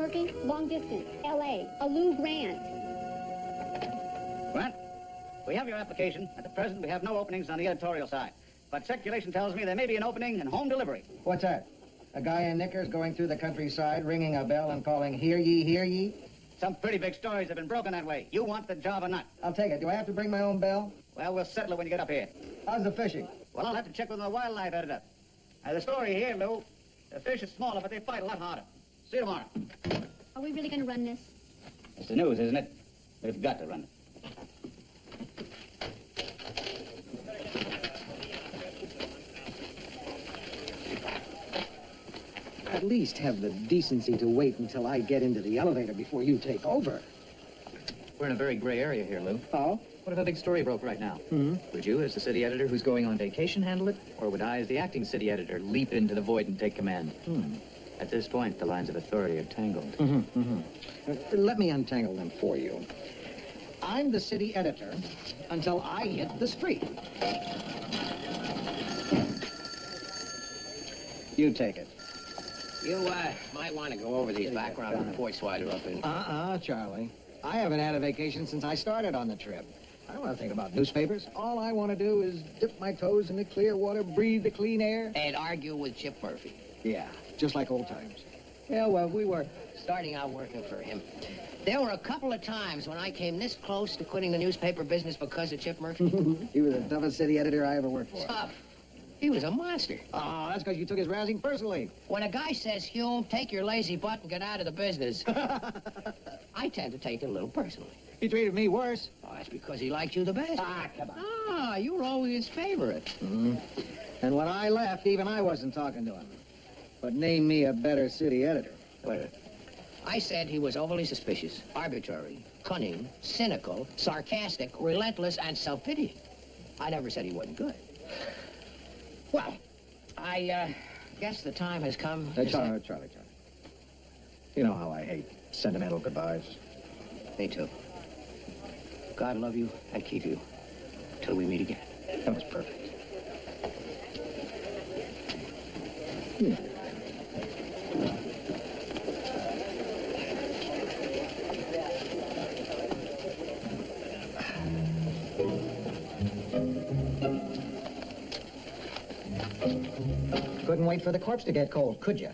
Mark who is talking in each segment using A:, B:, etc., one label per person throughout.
A: working? Long distance, L.A., a Lou Grant.
B: Grant, we have your application. At the present, we have no openings on the editorial side. But circulation tells me there may be an opening in home delivery.
C: What's that? A guy in knickers going through the countryside, ringing a bell and calling, hear ye, hear ye?
B: Some pretty big stories have been broken that way. You want the job or not?
C: I'll take it. Do I have to bring my own bell?
B: Well, we'll settle it when you get up here.
C: How's the fishing?
B: Well, I'll have to check with the wildlife editor. The story here, Lou, the fish is smaller, but they fight a lot harder. See you tomorrow.
A: Are we really going to run this?
B: It's the news, isn't it? We've got to run it.
C: At least have the decency to wait until I get into the elevator before you take over.
D: We're in a very gray area here, Lou.
C: Oh?
D: What if a big story broke right now? Would you, as the city editor who's going on vacation, handle it? Or would I, as the acting city editor, leap into the void and take command? At this point, the lines of authority are tangled.
C: Let me untangle them for you. I'm the city editor until I hit the street. You take it.
E: You might want to go over these background reports while you're up in...
C: Charlie. I haven't had a vacation since I started on the trip. I don't want to think about newspapers. All I want to do is dip my toes in the clear water, breathe the clean air.
E: And argue with Chip Murphy.
C: Yeah, just like old times.
E: Yeah, well, we were starting out working for him. There were a couple of times when I came this close to quitting the newspaper business because of Chip Murphy.
C: He was the toughest city editor I ever worked for.
E: Tough. He was a monster.
C: Oh, that's because you took his razzing personally.
E: When a guy says, Hume, take your lazy butt and get out of the business, I tend to take it a little personally.
C: He treated me worse.
E: Oh, that's because he liked you the best.
C: Come on.
E: You were always his favorite.
C: And when I left, even I wasn't talking to him. But name me a better city editor.
E: I said he was overly suspicious, arbitrary, cunning, cynical, sarcastic, relentless, and self-pitying. I never said he wasn't good. Well, I guess the time has come to
C: Charlie. You know how I hate sentimental goodbyes.
E: Me too. God love you and keep you till we meet again.
C: That was perfect. Couldn't wait for the corpse to get cold, could you?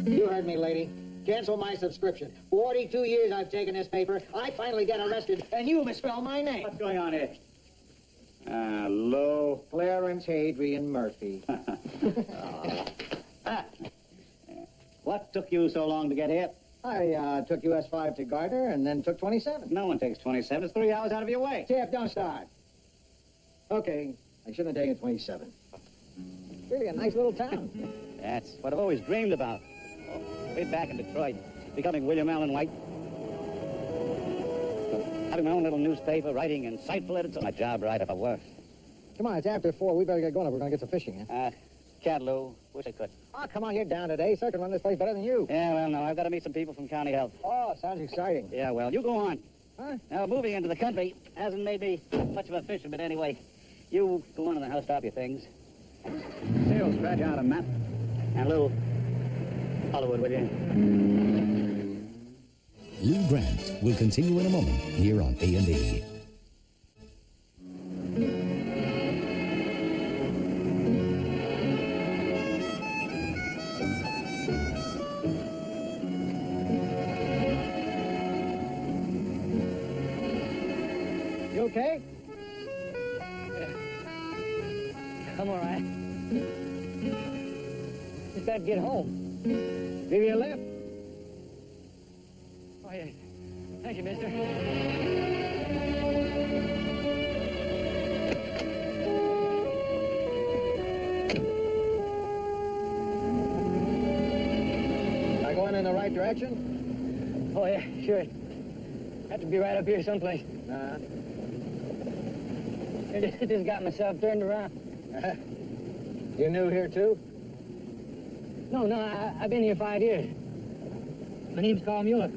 C: You heard me, lady. Cancel my subscription. 42 years I've taken this paper. I finally get arrested, and you misspell my name.
B: What's going on here?
C: Hello. Clarence Hadrian Murphy.
B: What took you so long to get here?
C: I took US 5 to Gardner and then took 27.
B: No one takes 27. It's 3 hours out of your way.
C: Jeff, don't start. Okay, I shouldn't have taken 27. Really a nice little town.
B: That's what I've always dreamed about. Way back in Detroit, becoming William Allen White. Having my own little newspaper, writing insightful edits. My job right if I were.
C: Come on, it's after 4. We better get going if we're going to get some fishing, huh?
B: Can't, Lou. Wish I could.
C: Oh, come on, you're down today. Sir can run this place better than you.
B: Yeah, well, no, I've got to meet some people from County Health.
C: Oh, sounds exciting.
B: Yeah, well, you go on.
C: Huh?
B: Now, moving into the country hasn't made me much of a fisher, but anyway, you go on in the house, stop your things. Here, scratch out a map. And Lou, Hollywood with you.
F: Lou Grant will continue in a moment here on A&E.
C: You okay?
E: I'm all right.
C: Just got to get home. Give you a lift.
E: Oh, yeah. Thank you, mister.
C: I go in in the right direction?
B: Oh, yeah, sure. Have to be right up here someplace.
C: Uh-huh.
B: I just got myself turned around.
C: You new here, too?
B: No, I've been here 5 years. My name's Carl Mueller.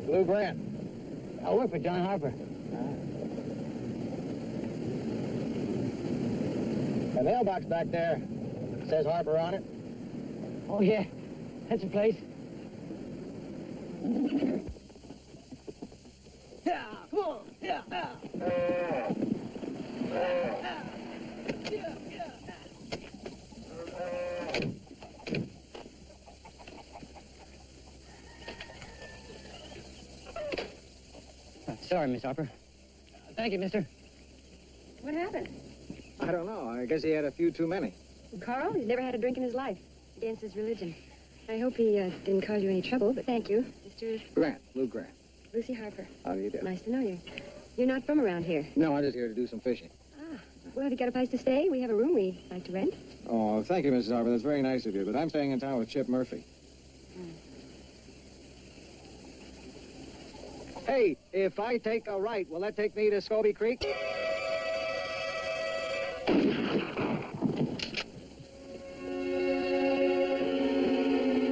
C: Lou Grant.
B: I work for John Harper.
C: The mailbox back there says Harper on it.
B: Oh, yeah, that's the place. Sorry, Miss Harper. Thank you, mister.
G: What happened?
C: I don't know. I guess he had a few too many.
G: Carl, he's never had a drink in his life. Against his religion. I hope he didn't cause you any trouble, but thank you. Mr.
C: Grant, Lou Grant.
G: Lucy Harper.
C: How do you do?
G: Nice to know you. You're not from around here.
C: No, I'm just here to do some fishing.
G: Well, have you got a place to stay? We have a room we'd like to rent.
C: Oh, thank you, Mrs. Harper. That's very nice of you, but I'm staying in town with Chip Murphy. Hey, if I take a right, will that take me to Scobie Creek?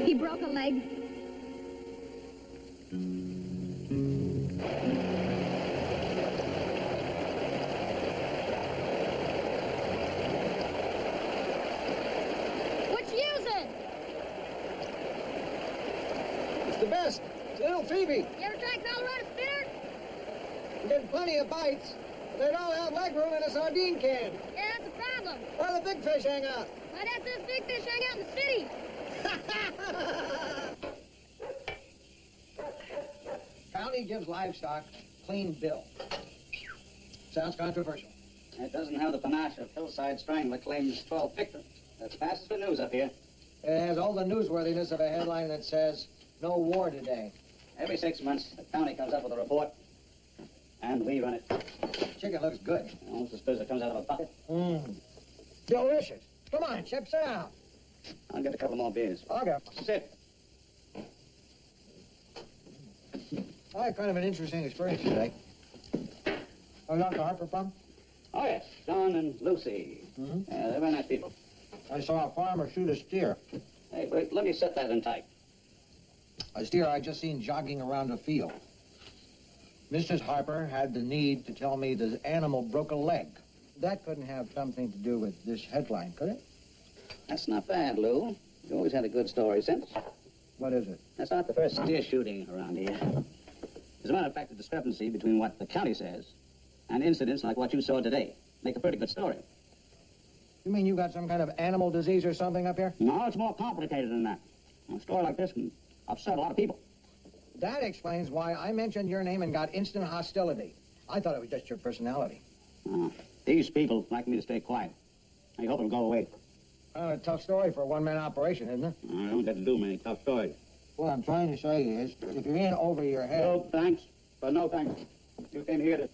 A: He broke a leg. What's using?
C: It's the best. It's little Phoebe.
A: You ever tried Colorado spinner?
C: We get plenty of bites. But they don't have leg room in a sardine can.
A: Yeah, that's a problem.
C: Where the big fish hang out.
A: Why, that's this big fish hang out in the city.
C: County gives livestock clean bill. Sounds controversial.
B: It doesn't have the panache of hillside strangler claims 12 victims. That's fast as the news up here.
C: It has all the newsworthiness of a headline that says, "No war today."
B: Every 6 months, the county comes up with a report, and we run it.
C: Chicken looks good.
B: Almost as good as it comes out of a bucket.
C: Mmm. Delicious. Come on, Chip, sit down.
B: I'll get a couple more beers.
C: Okay.
B: Sit.
C: I had kind of an interesting experience today. Oh, Dr. Harper from?
B: Oh, yes, John and Lucy.
C: Mhm.
B: Yeah, they're very nice people.
C: I saw a farmer shoot a steer.
B: Hey, wait, let me set that in tight.
C: A steer I just seen jogging around a field. Mrs. Harper had the need to tell me the animal broke a leg. That couldn't have something to do with this headline, could it?
B: That's not bad, Lou. You always had a good story since.
C: What is it?
B: That's not the first steer shooting around here. As a matter of fact, the discrepancy between what the county says and incidents like what you saw today make a pretty good story.
C: You mean you got some kind of animal disease or something up here?
B: No, it's more complicated than that. A story like this can upset a lot of people.
C: That explains why I mentioned your name and got instant hostility. I thought it was just your personality.
B: These people like me to stay quiet. I hope it'll go away.
C: A tough story for a one-man operation, isn't it?
B: I don't get to do many tough stories.
C: What I'm trying to say is, if you're in over your head...
B: No thanks, but no thanks. You came here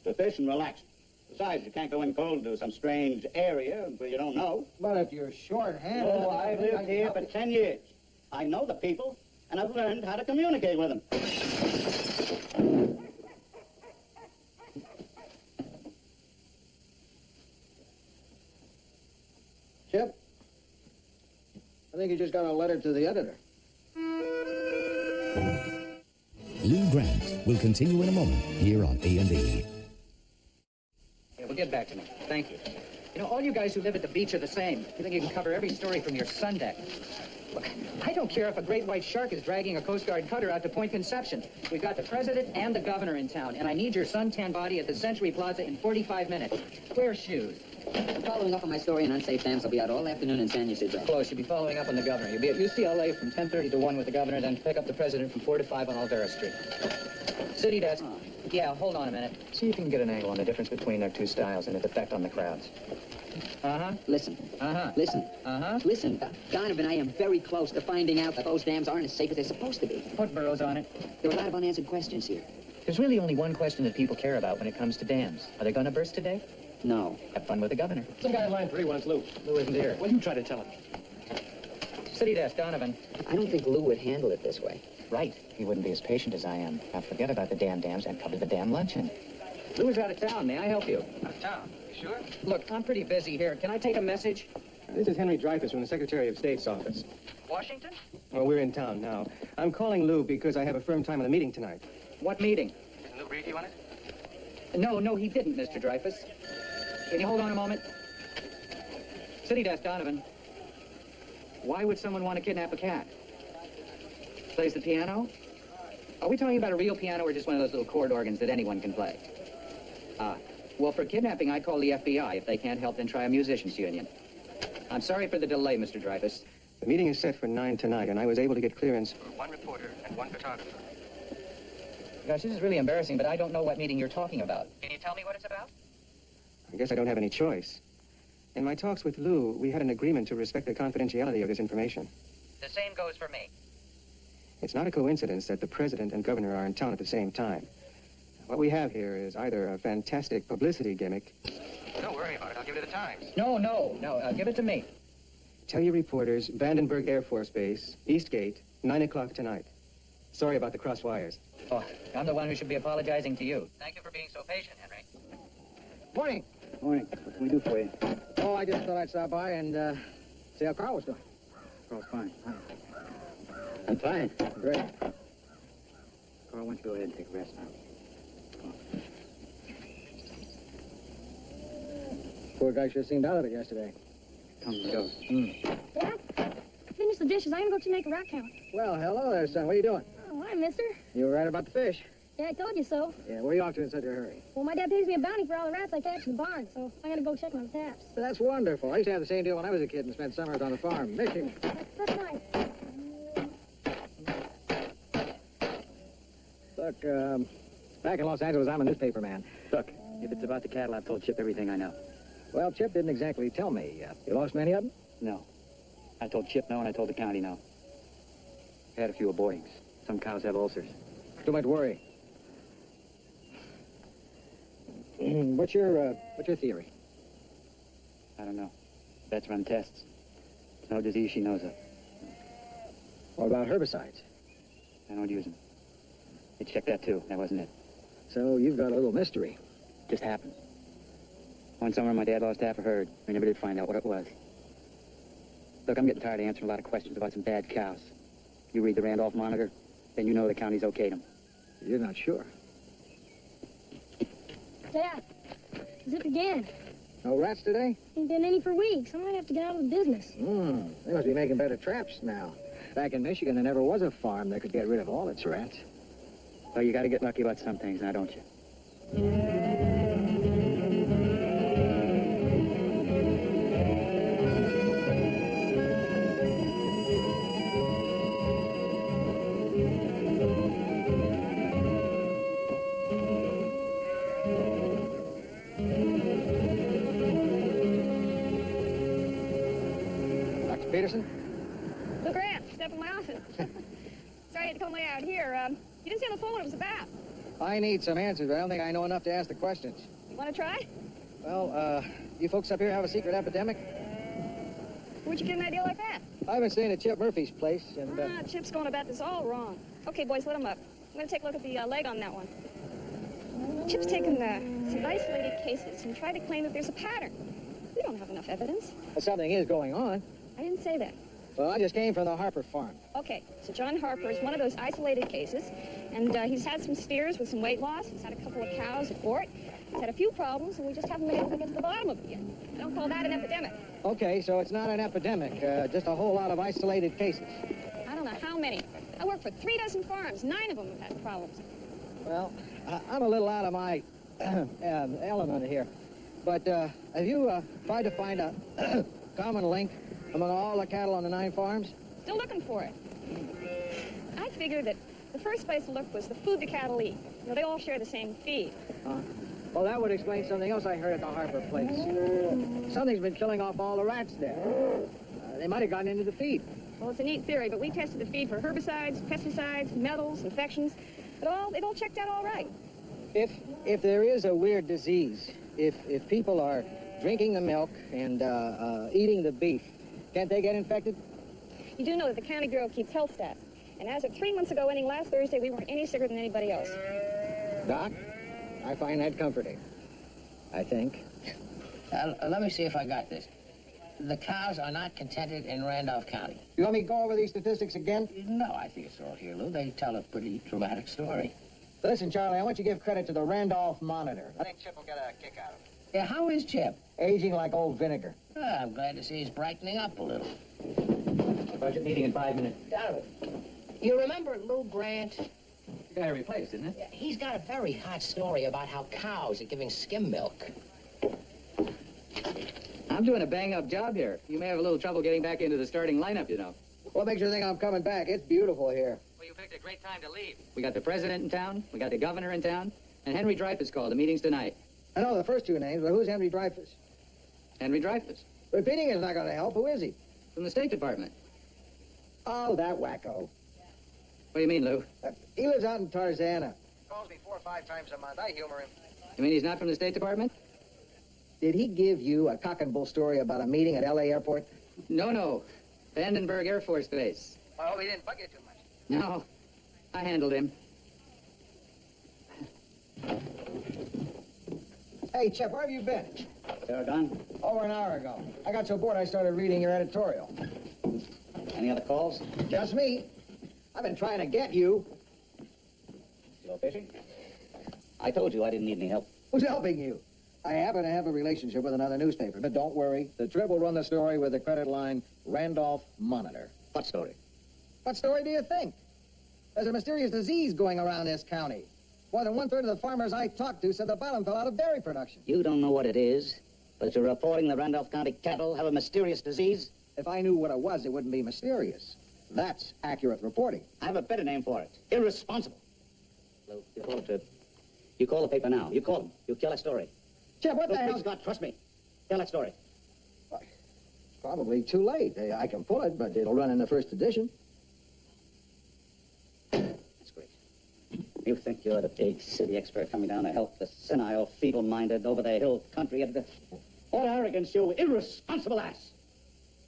B: to fish and relax. Besides, you can't go in cold to some strange area where you don't know.
C: But if you're short-handed...
B: Oh, I've lived here for 10 years. I know the people, and I've learned how to communicate with them.
C: Chip, I think you just got a letter to the editor.
F: Lou Grant will continue in a moment here on A&E.
D: Yeah, well, get back to me. Thank you. You know, all you guys who live at the beach are the same. You think you can cover every story from your sun deck. Look, I don't care if a great white shark is dragging a Coast Guard cutter out to Point Conception. We've got the president and the governor in town, and I need your suntan body at the Century Plaza in 45 minutes. Wear shoes.
H: Following up on my story on unsafe dams, I'll be out all afternoon in San Ysidro.
D: Close. You'll be following up on the governor. You'll be at UCLA from 10:30 to 1 with the governor, then pick up the president from 4 to 5 on Olvera Street. City desk. Yeah, hold on a minute. See if you can get an angle on the difference between their two styles and its effect on the crowds. Uh-huh.
H: Listen.
D: Uh-huh.
H: Listen.
D: Uh-huh.
H: Listen. Donovan and I am very close to finding out that those dams aren't as safe as they're supposed to be.
D: Put burros on it.
H: There are a lot of unanswered questions here.
D: There's really only one question that people care about when it comes to dams. Are they going to burst today?
H: No.
D: Have fun with the governor.
I: Some guy in line 3 wants Lou.
D: Lou isn't here.
I: Well, you try to tell him.
D: City desk, Donovan.
H: I don't think Lou would handle it this way.
D: Right. He wouldn't be as patient as I am. Now forget about the damn dams and cover the damn luncheon. Lou's out of town. May I help you?
I: Out of town. You sure?
D: Look, I'm pretty busy here. Can I take a message?
I: This is Henry Dreyfus from the Secretary of State's office.
D: Washington?
I: Well, we're in town now. I'm calling Lou because I have a firm time on the meeting tonight.
D: What meeting?
I: Isn't Lou brief you on it?
D: No, he didn't, Mr. Dreyfus. Can you hold on a moment? City desk, Donovan. Why would someone want to kidnap a cat? Plays the piano? Are we talking about a real piano or just one of those little chord organs that anyone can play? Well, for kidnapping, I'd call the FBI. If they can't help, then try a musicians' union. I'm sorry for the delay, Mr. Dreyfus.
I: The meeting is set for 9 tonight, and I was able to get clearance for 1 reporter and 1 photographer.
D: Gosh, this is really embarrassing, but I don't know what meeting you're talking about. Can you tell me what it's about?
I: I guess I don't have any choice. In my talks with Lou, we had an agreement to respect the confidentiality of this information.
D: The same goes for me.
I: It's not a coincidence that the president and governor are in town at the same time. What we have here is either a fantastic publicity gimmick. Don't worry about it. I'll give it to the Times.
D: No, give it to me.
I: Tell your reporters, Vandenberg Air Force Base, Eastgate, 9 o'clock tonight. Sorry about the cross wires.
D: Oh, I'm the one who should be apologizing to you. Thank you for being so patient, Henry.
C: Morning.
B: Morning. What can we do for you?
C: Oh, I just thought I'd stop by and see how Carl was doing.
B: Carl's fine. I'm fine.
C: Great.
B: Carl, why don't you go ahead and take a rest now?
C: Poor guy sure seemed out of it yesterday.
B: Come and go.
A: Dad, finish the dishes. I'm gonna go to make a rat count.
C: Well, hello there, son. What are you doing?
A: Oh, hi, mister.
C: You were right about the fish.
A: Yeah, I told you so.
C: Yeah, where are you off to in such a hurry?
A: Well, my dad pays me a bounty for all the rats I catch in the barn, so I gotta go check on the taps.
C: That's wonderful. I used to have the same deal when I was a kid and spent summers on the farm. Michigan.
A: That's nice.
C: Look, back in Los Angeles, I'm a newspaper man.
B: Look, if it's about the cattle, I've told Chip everything I know.
C: Well, Chip didn't exactly tell me. You lost many of them?
B: No. I told Chip no, and I told the county no. Had a few abortings. Some cows have ulcers.
C: Too much worry. What's your theory?
B: I don't know. Vets run tests. It's no disease she knows of.
C: What about herbicides?
B: I don't use them. They checked that too. That wasn't it.
C: So you've got a little mystery.
B: Just happened. One summer, my dad lost half a herd. We never did find out what it was. Look, I'm getting tired of answering a lot of questions about some bad cows. You read the Randolph Monitor, then you know the county's okayed them.
C: You're not sure.
A: Dad, zip again.
C: No rats today?
A: Ain't been any for weeks. I might have to get out of the business.
C: They must be making better traps now. Back in Michigan, there never was a farm that could get rid of all its rats.
B: Well, you got to get lucky about some things, now don't you?
C: Dr. Peterson?
A: Look, rats, step in my office. Sorry I had to come way out here. You didn't see on the phone what it was about.
C: I need some answers, but I don't think I know enough to ask the questions.
A: Want to try?
C: Well, you folks up here have a secret epidemic?
A: Where'd you get an idea like that?
C: I've been staying at Chip Murphy's place, and,
A: Chip's going about this all wrong. Okay, boys, let him up. I'm going to take a look at the leg on that one. Chip's taken some isolated cases and tried to claim that there's a pattern. We don't have enough evidence.
C: something is going on.
A: I didn't say that.
C: Well, I just came from the Harper farm.
A: Okay, so John Harper is one of those isolated cases, and he's had some steers with some weight loss. He's had a couple of cows abort. He's had a few problems, and we just haven't been able to get to the bottom of it yet. I don't call that an epidemic.
C: Okay, so it's not an epidemic, just a whole lot of isolated cases.
A: I don't know how many. I work for 3 dozen farms. 9 of them have had problems.
C: Well, I'm a little out of my element here. But have you tried to find a common link among all the cattle on the 9 farms?
A: Still looking for it. I figured that the first place to look was the food the cattle eat. You know, they all share the same feed.
C: Well, that would explain something else I heard at the Harper place. Something's been killing off all the rats there. They might have gotten into the feed.
A: Well, it's a neat theory, but we tested the feed for herbicides, pesticides, metals, infections. It all checked out all right.
C: If there is a weird disease, if people are drinking the milk and eating the beef, can't they get infected?
A: You do know that the County Bureau keeps health stats. And as of 3 months ago, ending last Thursday, we weren't any sicker than anybody else.
C: Doc, I find that comforting. I think.
E: Let me see if I got this. The cows are not contented in Randolph County.
C: You want me to go over these statistics again?
E: No, I think it's all here, Lou. They tell a pretty dramatic story.
C: Listen, Charlie, I want you to give credit to the Randolph Monitor. I think Chip will get a kick out of it.
E: Yeah, how is Chip?
C: Aging like old vinegar.
E: I'm glad to see he's brightening up a little.
D: Budget meeting in 5 minutes.
E: Donovan, you remember Lou Grant?
D: You got it replaced, isn't it?
E: Yeah, he's got a very hot story about how cows are giving skim milk.
D: I'm doing a bang-up job here. You may have a little trouble getting back into the starting lineup, you know.
C: What makes you think I'm coming back? It's beautiful here.
D: Well, you picked a great time to leave. We got the president in town, we got the governor in town, and Henry Dreyfuss called. The meeting's tonight.
C: I know the first two names, but who's Henry Dreyfuss?
D: Henry Dreyfuss,
C: Repeating is not going to help. Who is he?
D: from the State Department.
C: Oh, that wacko.
D: What do you mean, Lou?
C: He lives out in Tarzana. Calls me 4 or 5 times a month. I humor him.
D: You mean he's not from the State Department?
C: Did he give you a cock and bull story about a meeting at L.A. Airport?
D: No. Vandenberg Air Force Base.
C: I hope he didn't bug you too much.
D: No, I handled him.
C: Hey, Chip, where have you been?
B: They're done.
C: Over an hour ago. I got so bored I started reading your editorial.
B: Any other calls?
C: Just me. I've been trying to get you.
B: Still fishing? I told you I didn't need any help.
C: Who's helping you? I happen to have a relationship with another newspaper, but don't worry. The Trib will run the story with the credit line Randolph Monitor.
B: What story?
C: What story do you think? There's a mysterious disease going around this county. More than 1/3 of the farmers I talked to said the bottom fell out of dairy production.
B: You don't know what it is, but you're reporting the Randolph County cattle have a mysterious disease?
C: If I knew what it was, it wouldn't be mysterious. That's accurate reporting.
B: I have a better name for it. Irresponsible. Lou, you call the Trib. You call the paper now. You call them. You kill that story.
C: Chip, what the
B: Look,
C: hell?
B: please, God, trust me. Tell that story.
C: Probably too late. I can pull it, but it'll run in the first edition.
B: That's great. You think you're the big city expert coming down to help the senile, feeble-minded, over-the-hill country? What arrogance, you irresponsible ass!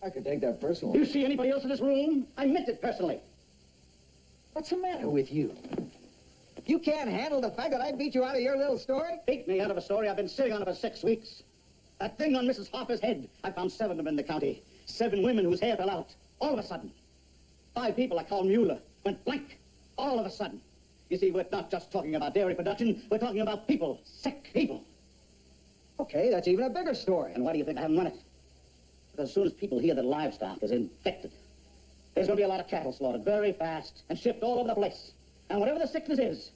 C: I could take that personally.
B: You see anybody else in this room? I meant it personally.
C: What's the matter with you? You can't handle the fact that I beat you out of your little story?
B: Beat me out of a story I've been sitting on it for 6 weeks. That thing on Mrs. Harper's head. I found 7 of them in the county. 7 women whose hair fell out. All of a sudden. 5 people I called Mueller went blank. All of a sudden. You see, we're not just talking about dairy production. We're talking about people. Sick people.
C: Okay, that's even a bigger story.
B: And why do you think I haven't run it? Because as soon as people hear that livestock is infected, there's going to be a lot of cattle slaughtered very fast and shipped all over the place. And whatever the sickness is,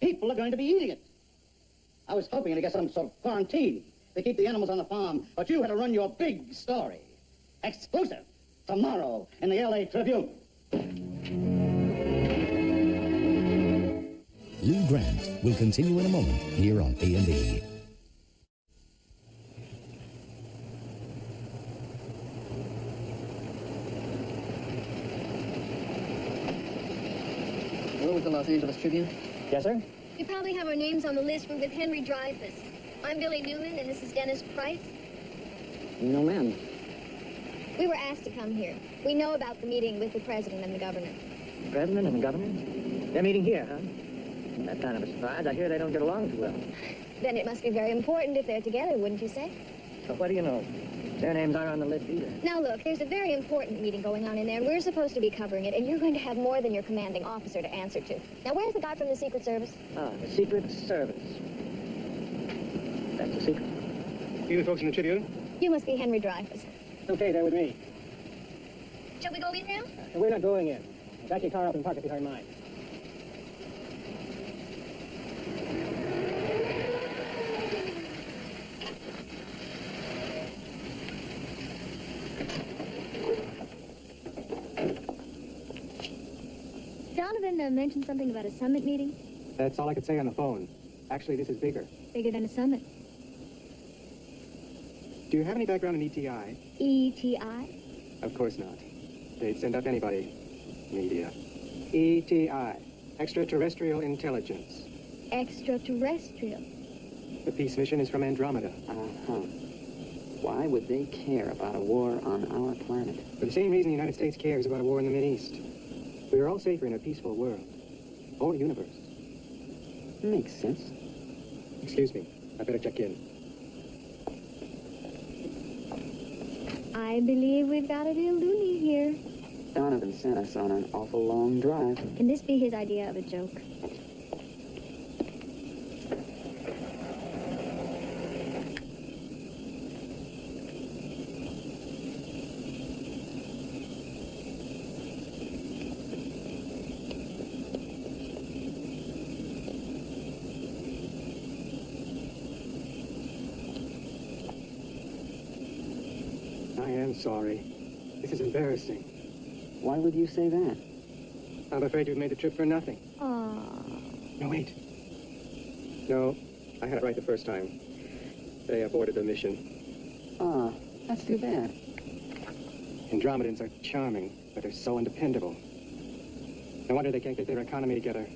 B: people are going to be eating it. I was hoping to get some sort of quarantine to keep the animals on the farm, but you had to run your big story. Exclusive. Tomorrow in the L.A. Tribune.
F: Lou Grant will continue in a moment here on A&E.
H: Hello, with the Los Angeles Tribune.
B: Yes, sir?
J: You probably have our names on the list. We're with Henry Dreyfuss. I'm Billy Newman, and this is Dennis Price.
B: No, ma'am.
J: We were asked to come here. We know about the meeting with the president and the governor.
B: The president and the governor? They're meeting here, huh? That's kind of a surprise. I hear they don't get along too well.
J: Then it must be very important if they're together, wouldn't you say?
B: So what do you know? Their names aren't on the list either.
J: Now, look, there's a very important meeting going on in there, and we're supposed to be covering it, and you're going to have more than your commanding officer to answer to. Now, where's the guy from the Secret Service?
B: Ah, the Secret Service. That's the secret.
I: You the folks in the Tribune?
J: You must be Henry Dreyfuss.
I: Okay, they're with me.
J: Shall we go in now?
I: We're not going in. Back your car up and park it behind mine.
J: Donovan mentioned something about a summit meeting.
I: That's all I could say on the phone. Actually, this is bigger.
J: Bigger than a summit.
I: Do you have any background in ETI?
J: ETI?
I: Of course not. They'd send up anybody. Media. ETI. Extraterrestrial Intelligence.
J: Extraterrestrial.
I: The peace mission is from Andromeda.
B: Uh-huh.
H: Why would they care about a war on our planet?
I: For the same reason the United States cares about a war in the Mideast. We are all safer in a peaceful world. Whole universe.
H: Makes sense.
I: Excuse me. I better check in.
J: I believe we've got a real loony here.
H: Donovan sent us on an awful long drive.
J: Can this be his idea of a joke?
I: I am sorry. This is embarrassing.
H: Why would you say that?
I: I'm afraid you've made the trip for nothing.
J: Aww.
I: No, wait. No, I had it right the first time. They aborted the mission.
H: Ah, that's too bad.
I: Andromedans are charming, but they're so undependable. No wonder they can't get their economy together.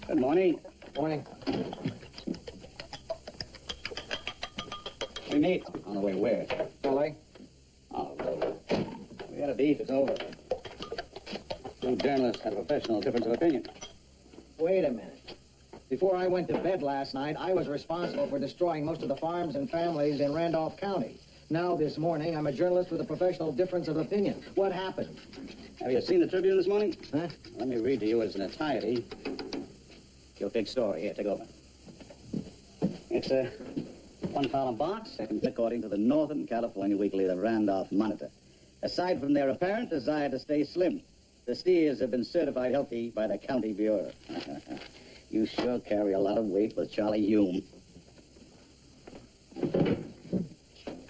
B: Good morning.
C: Morning.
B: We meet on the way where?
C: L.A.?
B: Oh, we had a beef. It's over. Two journalists had a professional difference of opinion.
C: Wait a minute. Before I went to bed last night, I was responsible for destroying most of the farms and families in Randolph County. Now, this morning, I'm a journalist with a professional difference of opinion. What happened?
B: Have you seen the Tribune this morning?
C: Huh?
B: Let me read to you as an entirety. Your big story. Here, take over. It's a one-column box, second according to the Northern California Weekly, the Randolph Monitor. Aside from their apparent desire to stay slim, the steers have been certified healthy by the County Bureau. You sure carry a lot of weight with Charlie Hume.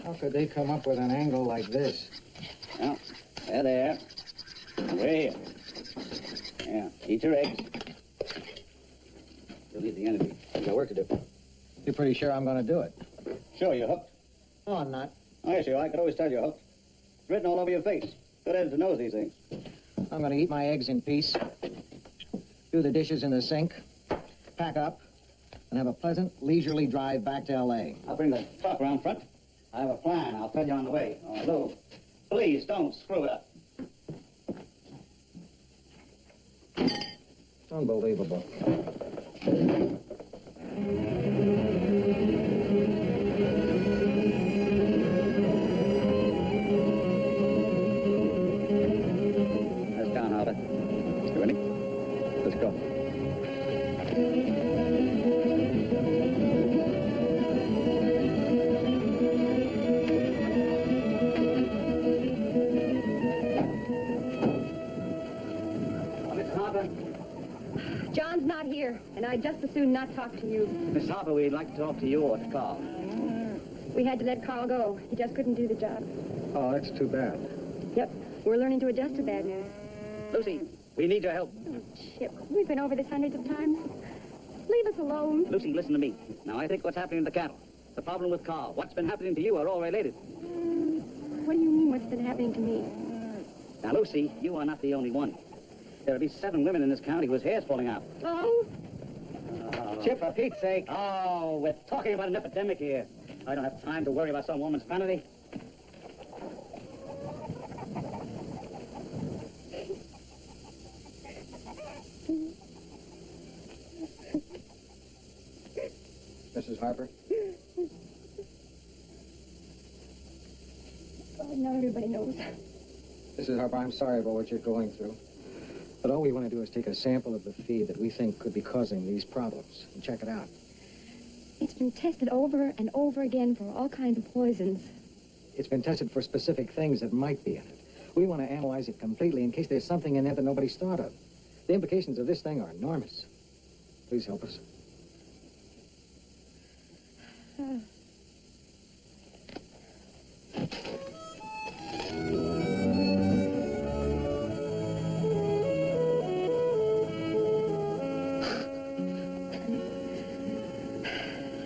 C: How could they come up with an angle like this?
B: Well, they're there. And we're here. Yeah, eat your eggs. You'll leave the enemy.
C: You got work to do. You're pretty sure I'm going to do it?
B: Sure, you're hooked.
C: No, I'm not.
B: Oh, yes, you are. I could always tell you're hooked. It's written all over your face. Good editor knows these things.
C: I'm going to eat my eggs in peace, do the dishes in the sink, pack up, and have a pleasant, leisurely drive back to L.A.
B: I'll bring the truck around front. I have a plan. I'll tell you on the way. Although, please don't screw it up.
C: Unbelievable.
B: That's down, Albert. You ready? Let's go. Miss Harper.
G: John's not here, and I'd just as soon not talk to you.
B: Miss Harper, we'd like to talk to you or to Carl.
G: We had to let Carl go. He just couldn't do the job.
C: Oh, that's too bad.
G: Yep, we're learning to adjust to bad news.
B: Lucy, we need your help.
G: Oh, Chip, we've been over this hundreds of times. Leave us alone.
B: Lucy, listen to me. Now, I think what's happening to the cattle, the problem with Carl, what's been happening to you are all related.
G: What do you mean, what's been happening to me?
B: Now, Lucy, you are not the only one. There'll be 7 women in this county whose hair's falling out.
G: Oh?
B: Chip, for Pete's sake. Oh, we're talking about an epidemic here. I don't have time to worry about some woman's vanity.
C: Mrs. Harper?
G: Oh, now everybody knows.
C: Mrs. Harper, I'm sorry about what you're going through. But all we want to do is take a sample of the feed that we think could be causing these problems and check it out.
G: It's been tested over and over again for all kinds of poisons.
C: It's been tested for specific things that might be in it. We want to analyze it completely in case there's something in there that nobody's thought of. The implications of this thing are enormous. Please help us.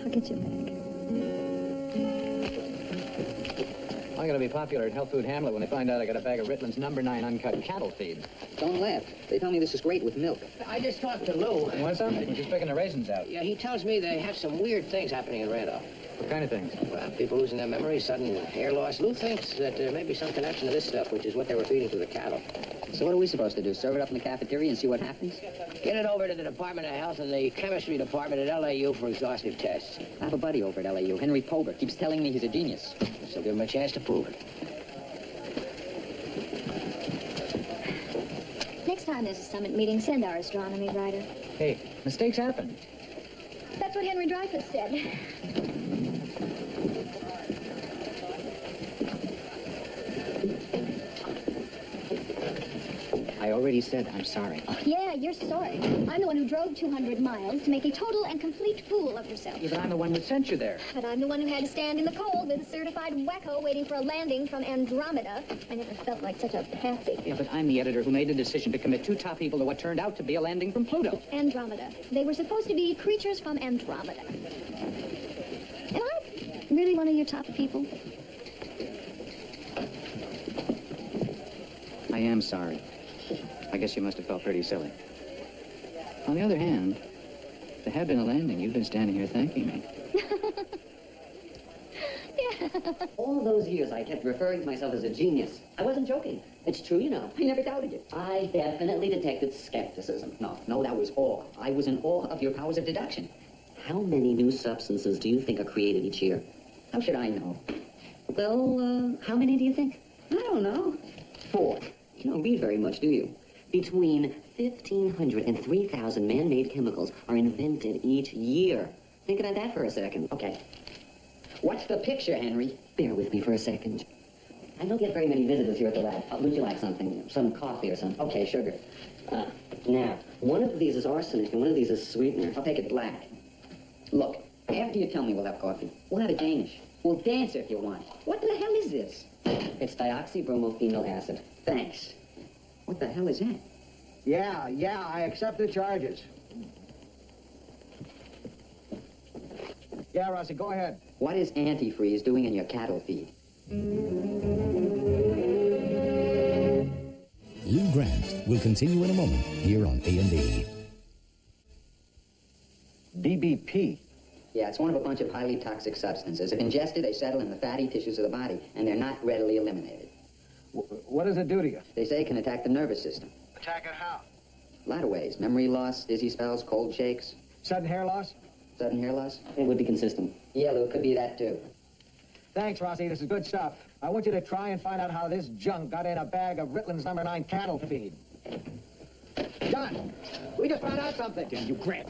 G: I'll get you back.
C: I'm going to
D: to be popular at Health Food Hamlet when they find out I got a bag of Ritland's number 9 uncut cattle feed.
H: Don't laugh. They tell me this is great with milk.
E: I just talked to Lou.
D: You want some? We're just picking the raisins out.
E: Yeah, he tells me they have some weird things happening in Randolph.
D: What kind of things?
E: Well, people losing their memory, sudden hair loss. Lou thinks that there may be some connection to this stuff, which is what they were feeding to the cattle.
H: So what are we supposed to do? Serve it up in the cafeteria and see what happens?
E: Get it over to the Department of Health and the chemistry department at LAU for exhaustive tests.
H: I have a buddy over at LAU, Henry Pober. Keeps telling me he's a genius.
E: So give him a chance to prove it.
J: Next time there's a summit meeting, send our astronomy writer.
D: Hey, mistakes happen.
J: That's what Henry Dreyfuss said.
H: I already said I'm sorry.
J: Yeah, you're sorry. I'm the one who drove 200 miles to make a total and complete fool of yourself.
D: Yeah, but I'm the one who sent you there.
J: But I'm the one who had to stand in the cold with a certified wacko waiting for a landing from Andromeda. I never felt like such a patsy.
H: Yeah, but I'm the editor who made the decision to commit 2 top people to what turned out to be a landing from Pluto.
J: Andromeda. They were supposed to be creatures from Andromeda. Am I really one of your top people?
H: I am sorry. I guess you must have felt pretty silly. On the other hand, if there had been a landing, you'd been standing here thanking me.
J: Yeah.
H: All those years I kept referring to myself as a genius. I wasn't joking. It's true, you know. I never doubted you. I definitely detected skepticism. No, that was awe. I was in awe of your powers of deduction. How many new substances do you think are created each year? How should I know? Well, how many do you think? I don't know. 4. You don't read very much, do you? Between 1,500 and 3,000 man-made chemicals are invented each year. Think about that for a second. Okay. What's the picture, Henry? Bear with me for a second. I don't get very many visitors here at the lab. Would you like something? Some coffee or something? Okay, sugar. Now, one of these is arsenic and one of these is sweetener. I'll take it black. Look, after you tell me we'll have coffee, we'll have a Danish. We'll dance if you want. What the hell is this? It's dioxybromophenol acid. Thanks. What the hell is that?
C: Yeah, I accept the charges. Yeah, Rossi, go ahead.
H: What is antifreeze doing in your cattle feed?
F: Lou Grant will continue in a moment here on A&E.
C: DBP.
H: Yeah, it's one of a bunch of highly toxic substances. If ingested, they settle in the fatty tissues of the body, and they're not readily eliminated.
C: What does it do to you?
H: They say it can attack the nervous system.
C: Attack it how?
H: A lot of ways. Memory loss, dizzy spells, cold shakes.
C: Sudden hair loss?
H: Sudden hair loss? It would be consistent. Yeah, Lou, it could be that, too.
C: Thanks, Rossi. This is good stuff. I want you to try and find out how this junk got in a bag of Ritland's number 9 cattle feed. John, we just found out something.
B: Damn you, Grant.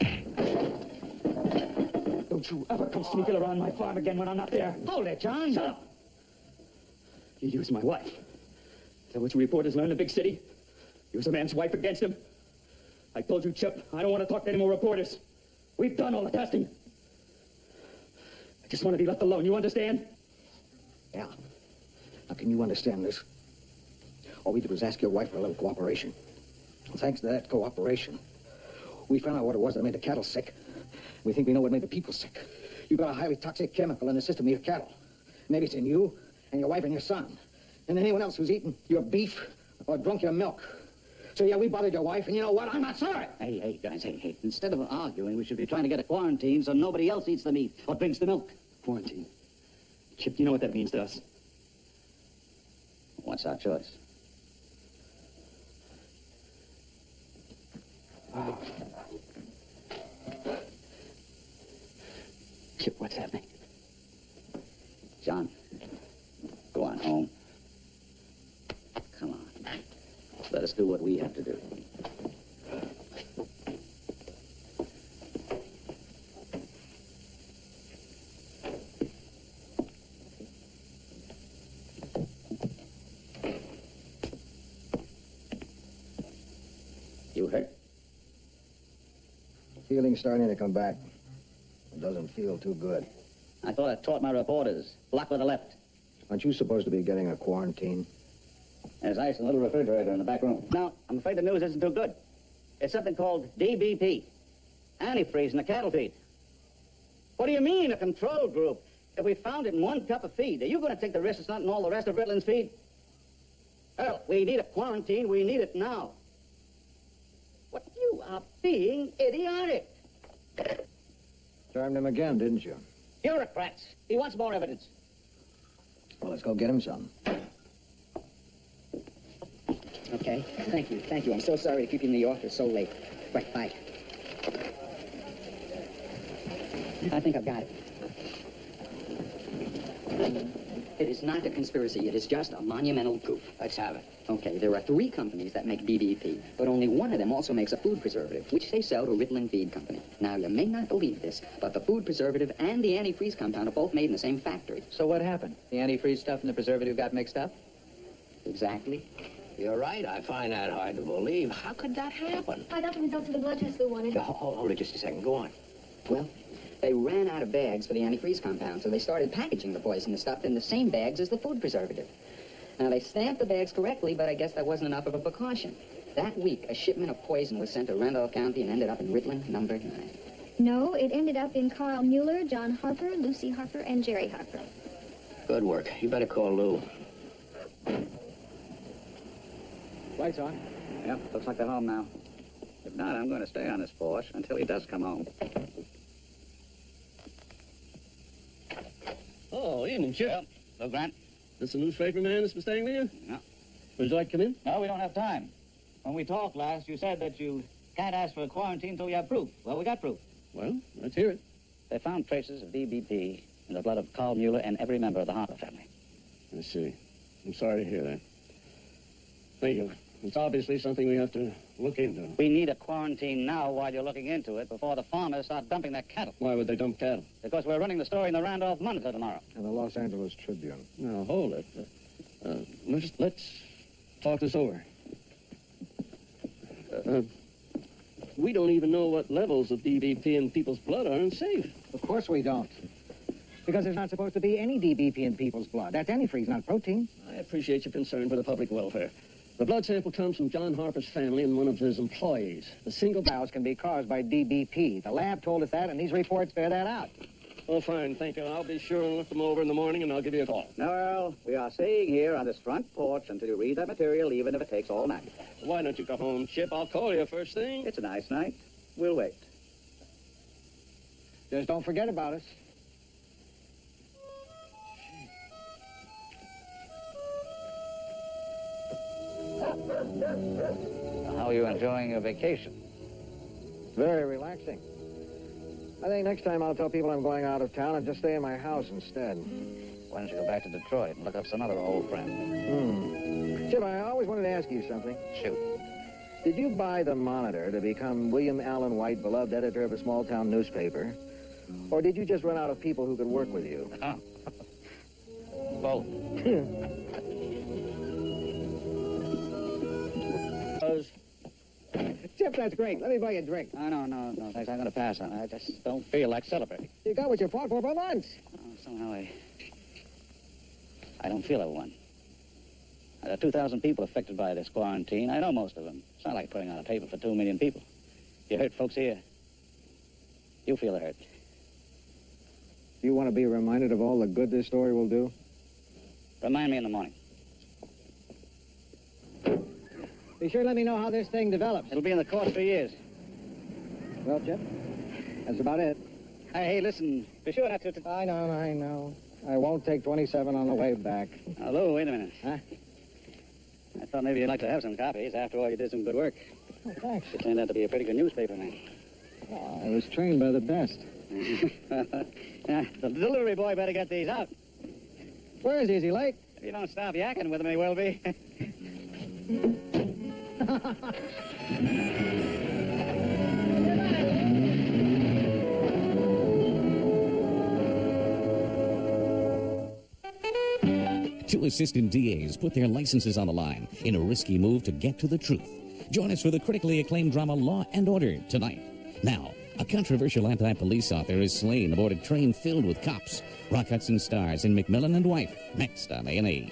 B: Don't you ever come sneaking around my farm again when I'm not there.
C: Hold it, John.
B: Shut up. You used my wife. Is that what you reporters learn in the big city? Use a man's wife against him? I told you, Chip, I don't want to talk to any more reporters. We've done all the testing. I just want to be left alone, you understand?
C: Yeah. How can you understand this? All we did was ask your wife for a little cooperation. Well, thanks to that cooperation, we found out what it was that made the cattle sick. We think we know what made the people sick. You got a highly toxic chemical in the system of your cattle. Maybe it's in you and your wife and your son. And anyone else who's eaten your beef or drunk your milk. So, yeah, we bothered your wife, and you know what? I'm not sorry.
K: Hey, guys, hey. Instead of arguing, we should be trying to get a quarantine so nobody else eats the meat or drinks the milk.
B: Quarantine. Chip, you know what that means to us?
K: What's our choice?
B: Oh. Chip, what's happening?
K: John, go on home. Come on. Let us do what we have to do. You hurt?
C: Feeling's starting to come back. It doesn't feel too good.
K: I thought I taught my reporters. Block with the left.
C: Aren't you supposed to be getting a quarantine?
K: There's ice in a little refrigerator in the back room. No, I'm afraid the news isn't too good. It's something called DBP. Antifreeze in the cattle feed. What do you mean, a control group? If we found it in one cup of feed, are you going to take the risk it's not in all the rest of Ritland's feed? Hell, we need a quarantine. We need it now. What, you are being idiotic.
C: Charmed him again, didn't you?
K: Bureaucrats. He wants more evidence.
C: Well, let's go get him some.
H: Okay, thank you. I'm so sorry to keep you in the office so late. Right, bye. I think I've got it. It is not a conspiracy. It is just a monumental goof.
E: Let's have it.
H: Okay, there are 3 companies that make DDP, but only one of them also makes a food preservative, which they sell to Ritland Feed Company. Now, you may not believe this, but the food preservative and the antifreeze compound are both made in the same factory.
D: So what happened? The antifreeze stuff and the preservative got mixed up?
H: Exactly.
E: You're right. I find that hard to believe. How could that happen?
J: I got the results of the blood test, Lou wanted.
E: Hold it just a second. Go on.
H: Well, they ran out of bags for the antifreeze compound, so they started packaging the poisonous stuff in the same bags as the food preservative. Now, they stamped the bags correctly, but I guess that wasn't enough of a precaution. That week, a shipment of poison was sent to Randolph County and ended up in Ritland number 9.
J: No, it ended up in Carl Mueller, John Harper, Lucy Harper, and Jerry Harper.
E: Good work. You better call Lou.
C: Lights on.
K: Yep, looks like they're home now. If not, I'm going to stay on this force until he does come home.
L: Oh, evening, Chip.
K: Well, hello, Grant.
L: This the newspaper man that's been staying with you?
K: No.
L: Would you like to come in?
K: No, we don't have time. When we talked last, you said that you can't ask for a quarantine until you have proof. Well, we got proof.
L: Well, let's hear it.
K: They found traces of DBP in the blood of Carl Mueller and every member of the Harper family.
L: I see. I'm sorry to hear that. Thank you. It's obviously something we have to look into.
K: We need a quarantine now while you're looking into it before the farmers start dumping their cattle.
L: Why would they dump cattle?
K: Because we're running the story in the Randolph Monitor tomorrow.
C: And the Los Angeles Tribune.
L: Now, hold it. Let's talk this over. We don't even know what levels of DBP in people's blood are unsafe.
C: Of course we don't. Because there's not supposed to be any DBP in people's blood. That's antifreeze, not protein.
L: I appreciate your concern for the public welfare. The blood sample comes from John Harper's family and one of his employees. The single
C: Cows can be caused by DBP. The lab told us that, and these reports bear that out.
L: Oh, fine, thank you. I'll be sure and look them over in the morning, and I'll give you a call.
K: No, Earl, we are staying here on this front porch until you read that material, even if it takes all night.
L: Why don't you go home, Chip? I'll call you first thing.
K: It's a nice night. We'll wait.
C: Just don't forget about us.
K: How are you enjoying your vacation?
C: Very relaxing. I think next time I'll tell people I'm going out of town and just stay in my house instead.
K: Why don't you go back to Detroit and look up some other old friend?
C: Chip, I always wanted to ask you something.
K: Shoot.
C: Did you buy the Monitor to become William Allen White, beloved editor of a small-town newspaper? Or did you just run out of people who could work with you?
K: Both.
C: Chip, that's great. Let me buy you a drink.
K: No, thanks. I'm going to pass on it. I just don't feel like celebrating.
C: You got what you fought for months.
K: Somehow I don't feel like one. There are 2,000 people affected by this quarantine. I know most of them. It's not like putting on a paper for 2 million people. You hurt folks here. You feel the hurt.
C: You want to be reminded of all the good this story will do?
K: Remind me in the morning.
C: Be sure to let me know how this thing develops.
K: It'll be in the course for years.
C: Well, Chip, that's about it.
K: Hey, listen. Be sure not to...
C: I know. I won't take 27 on the way back.
K: Hello, wait a minute.
C: Huh?
K: I thought maybe you'd like to have some copies. After all, you did some good work.
C: Oh, thanks.
K: You turned out to be a pretty good newspaper man.
C: Oh, I was trained by the best.
K: The delivery boy better get these out.
C: Where is he? Is he late?
K: If you don't stop yakking with him, he will be.
F: Two assistant DAs put their licenses on the line in a risky move to get to the truth. Join us for the critically acclaimed drama Law and Order tonight. Now, a controversial anti-police author is slain aboard a train filled with cops. Rock Hudson stars in McMillan and Wife, next on A&E.